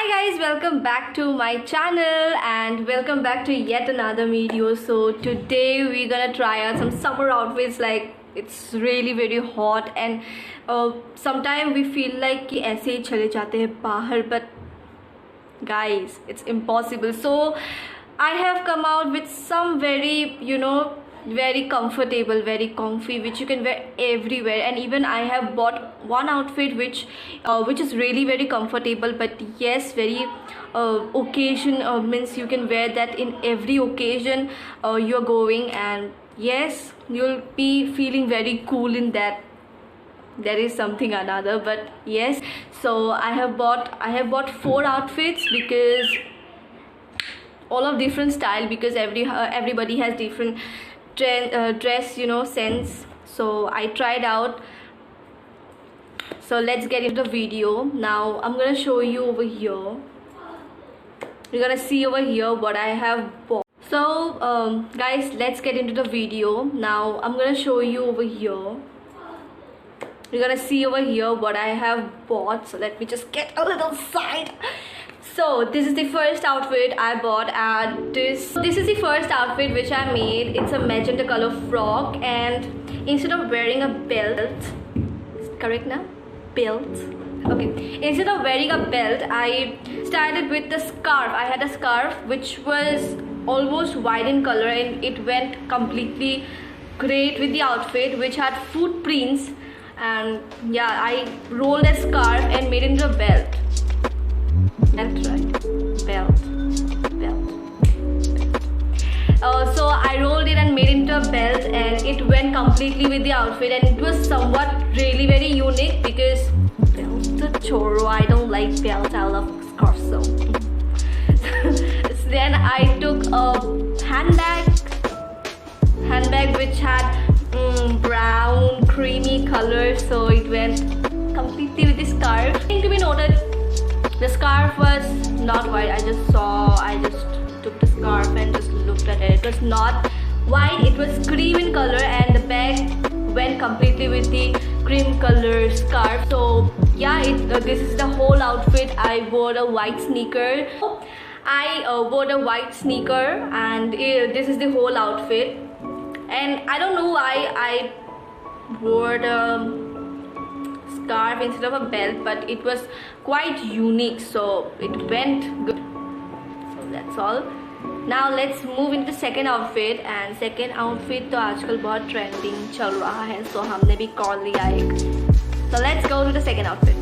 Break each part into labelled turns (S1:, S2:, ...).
S1: Hi guys, welcome back to my channel and welcome back to yet another video. So today we're gonna try out some summer outfits. Like it's really very hot and sometimes we feel like कि ऐसे ही चले जाते हैं बाहर, but guys it's impossible. So I have come out with some very very comfortable, very comfy, which you can wear everywhere. And even I have bought one outfit which is really very comfortable, but yes, very occasion means you can wear that in every occasion you're going, and yes, you'll be feeling very cool in that. There is something another, but yes. So I have bought 4 outfits because all of different style, because everybody has different dress sense. So I tried out. So let's get into the video. Now I'm gonna show you over here. You're gonna see over here what I have bought. So guys, let's get into the video. Now I'm gonna show you over here. You're gonna see over here what I have bought. So let me just get a little side. So this is the first outfit I bought, and this is the first outfit which I made. It's a magenta color frock, and instead of wearing a belt, correct now? Belt. Okay. Instead of wearing a belt, I started with the scarf. I had a scarf which was almost white in color, and it went completely great with the outfit, which had footprints. And yeah, I rolled a scarf and made it into a belt. That's right, belt. So I rolled it and made it into a belt, and it went completely with the outfit, and it was somewhat really very unique because belt choro, I don't like belt, I love scarf. So then I took a handbag which had brown creamy color, so it went completely with the scarf. Thing to be noted, the scarf was not white. I just took the scarf and just looked at it. It was not white, it was cream in color, and the bag went completely with the cream color scarf. So yeah, this is the whole outfit. I wore a white sneaker. And this is the whole outfit. And I don't know why I wore the scarf instead of a belt, but it was quite unique, so it went good. So that's all. Now let's move into the second outfit. And second outfit तो आजकल बहुत trending चल रहा है, so हमने भी कर लिया एक. So let's go to the second outfit.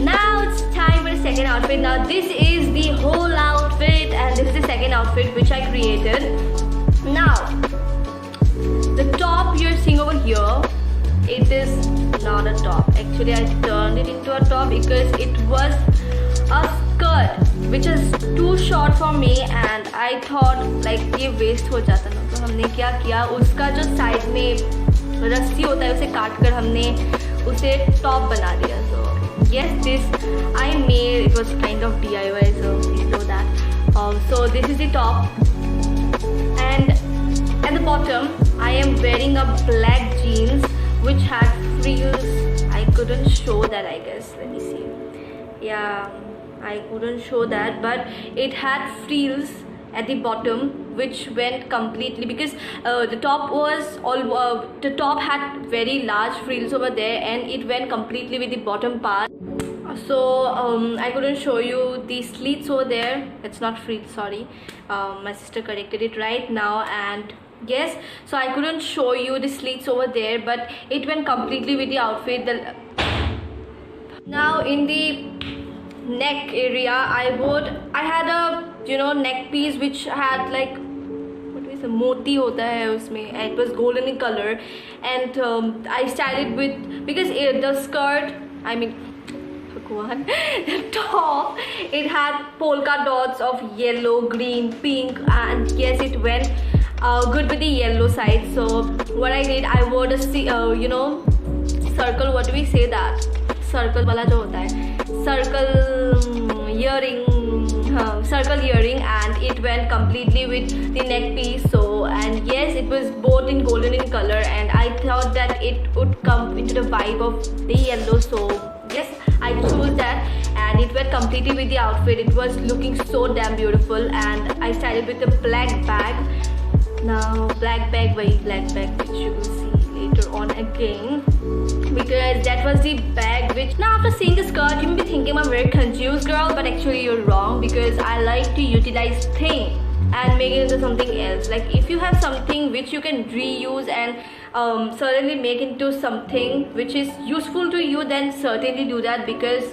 S1: Now it's time for the second outfit. Now this is the whole outfit, and this is the second outfit which I created. Now the top you're seeing over here, it is not a top. Actually I turned it into a top because it was a skirt which is too short for me, and I thought like ये waste हो जाता ना, तो हमने क्या किया, उसका जो side में रस्सी होता है उसे काट कर हमने उसे top बना दिया. So yes, this I made, it was kind of DIY, so you know that. So this is the top, and at the bottom I am wearing a black jeans which had frills. I couldn't show that, I guess. Let me see. Yeah, I couldn't show that, but it had frills at the bottom which went completely, because the top had very large frills over there, and it went completely with the bottom part. So I couldn't show you the slits over there. It's not frills, sorry. My sister corrected it right now, and yes, so I couldn't show you the slits over there, but it went completely with the outfit. Now in the neck area, I had a neck piece which had like, what is a moti hota hai usme, and it was golden in color, and I styled it with, because the skirt, I mean the top, it had polka dots of yellow, green, pink, and yes, it went good with the yellow side. So what I did, I wore the circle, what do we say that, circle wala jo hota hai, circle earring, and it went completely with the neck piece. So, and yes, it was both in golden in color, and I thought that it would come into the vibe of the yellow. So yes, I chose that, and and it went completely with the outfit. It was looking so damn beautiful, and I started with a black bag. Now black bag which you will see later on again, because that was the bag which, now after seeing the skirt you may be thinking I'm a very confused girl, but actually you're wrong, because I like to utilize things and make it into something else. Like if you have something which you can reuse and certainly make into something which is useful to you, then certainly do that, because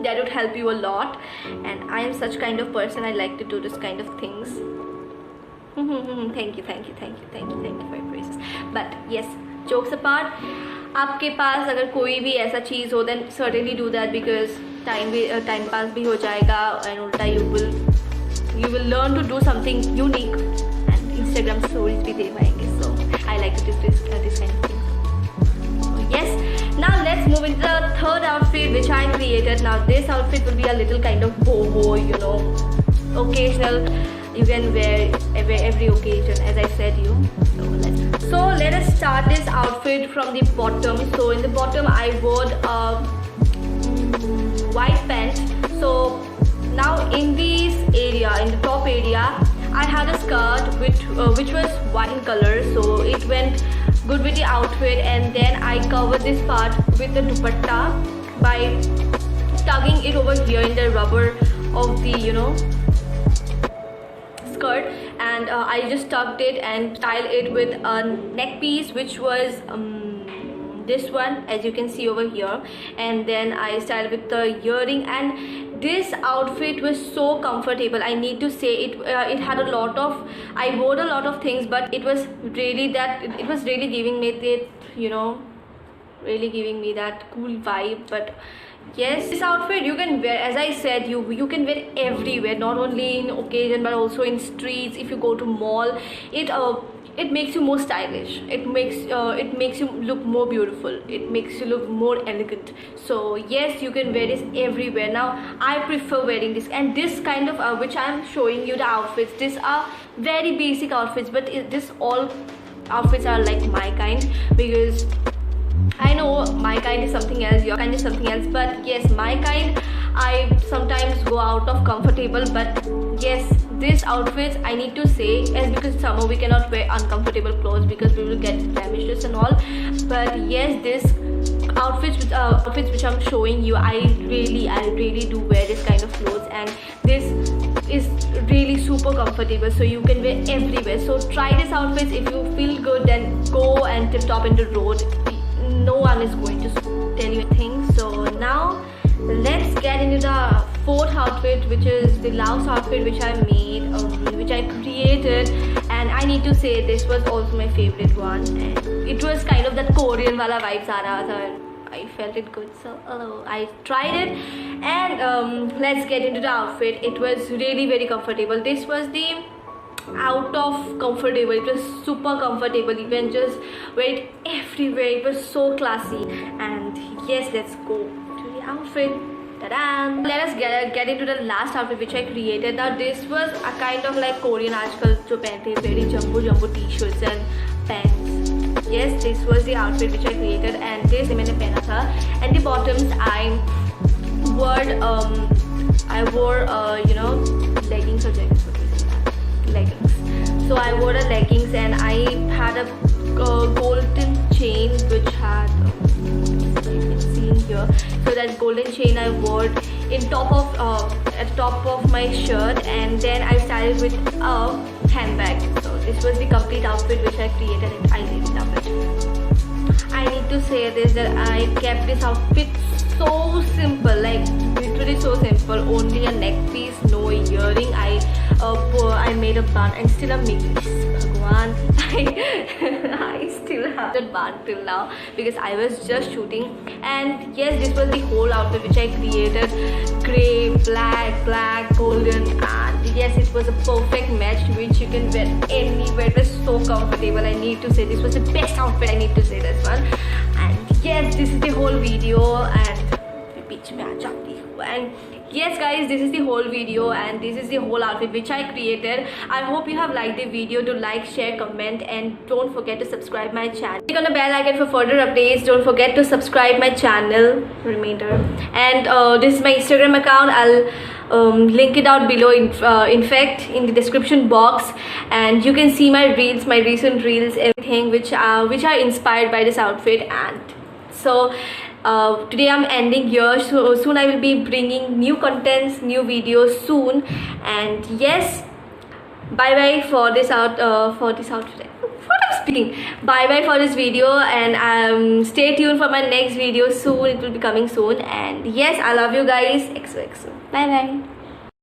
S1: that would help you a lot. And I am such kind of person, I like to do this kind of things. Thank you for your praises. But yes, jokes apart, आपके पास अगर कोई भी ऐसा चीज़ हो, then certainly do that, because time pass भी हो जाएगा, and उल्टा you will learn to do something unique, and Instagram stories भी दे पाएंगे. So I like to do this kind of thing. So yes, now let's move into the third outfit which I created. Now this outfit will be a little kind of boho, you know, occasional. You can wear every occasion, as I said you. So let us start this outfit from the bottom. So in the bottom I wore a white pants. So now in this area, in the top area, I had a skirt which was white in color, so it went good with the outfit. And then I covered this part with the dupatta by tugging it over here in the rubber of the, you know, skirt, and I just tucked it and styled it with a neck piece which was this one, as you can see over here. And then I styled with the earring, and this outfit was so comfortable. I need to say it had a lot of, I wore a lot of things, but it was really giving me that, you know, really giving me that cool vibe. But yes, this outfit you can wear, as I said, you can wear everywhere, not only in occasion but also in streets. If you go to mall, it makes you more stylish, it makes you look more beautiful, it makes you look more elegant. So yes, you can wear this everywhere. Now I prefer wearing this, and this kind of which I am showing you the outfits, these are very basic outfits, but this all outfits are like my kind, because I know my kind is something else, your kind is something else, but yes, my kind, I sometimes go out of comfortable. But yes, these outfits, I need to say, as because summer we cannot wear uncomfortable clothes because we will get damages and all. But yes, this outfits which I'm showing you, I really do wear this kind of clothes, and this is really super comfortable, so you can wear everywhere. So try this outfits. If you feel good, then go and tip top in the road. No one is going to tell you anything. So now let's get into the fourth outfit, which is the Laos outfit which I made, which I created. And I need to say this was also my favorite one, and it was kind of that Korean wala vibes aa raha tha. I felt it good, so I tried it. And let's get into the outfit. It was really very comfortable. This was the out of comfortable, it was super comfortable, you can just wear it everywhere. It was so classy. And yes, let's go to the outfit. Ta-da! Let us get into the last outfit which I created. Now this was a kind of like Korean आजकल जो पहनते हैं very jumbo t-shirts and pants. Yes, this was the outfit which I created, and this मैंने पहना था. And the bottoms I wore you know, leggings or jackets. Leggings. So I wore a leggings, and I had a golden chain which had you can see in here. So that golden chain I wore in top of at top of my shirt, and then I started with a handbag. So this was the complete outfit which I created, and I really love it. I need to say this, that I kept this outfit so simple, like literally so simple. Only a neck piece, no earring. I made a bun, and still I'm making this. Bhagwan, I still have that bun till now because I was just shooting. And yes, this was the whole outfit which I created: grey, black, golden, and yes, it was a perfect match which you can wear anywhere. It was so comfortable. I need to say this was the best outfit. I need to say this one. And yes, this is the whole video, and बीच में आ जाती हूँ. And yes guys, this is the whole video and this is the whole outfit which I created. I hope you have liked the video. Do like, share, comment, and don't forget to subscribe my channel. Click on the bell icon for further updates. Don't forget to subscribe my channel. And this is my Instagram account. I'll link it out below, in fact in the description box, and you can see my reels, my recent reels, everything which are inspired by this outfit. And so today I'm ending here, so soon I will be bringing new contents, new videos soon. And yes, bye bye for this outfit. What I'm speaking. Bye bye for this video, and stay tuned for my next video soon. It will be coming soon. And yes, I love you guys. XOXO. Bye bye.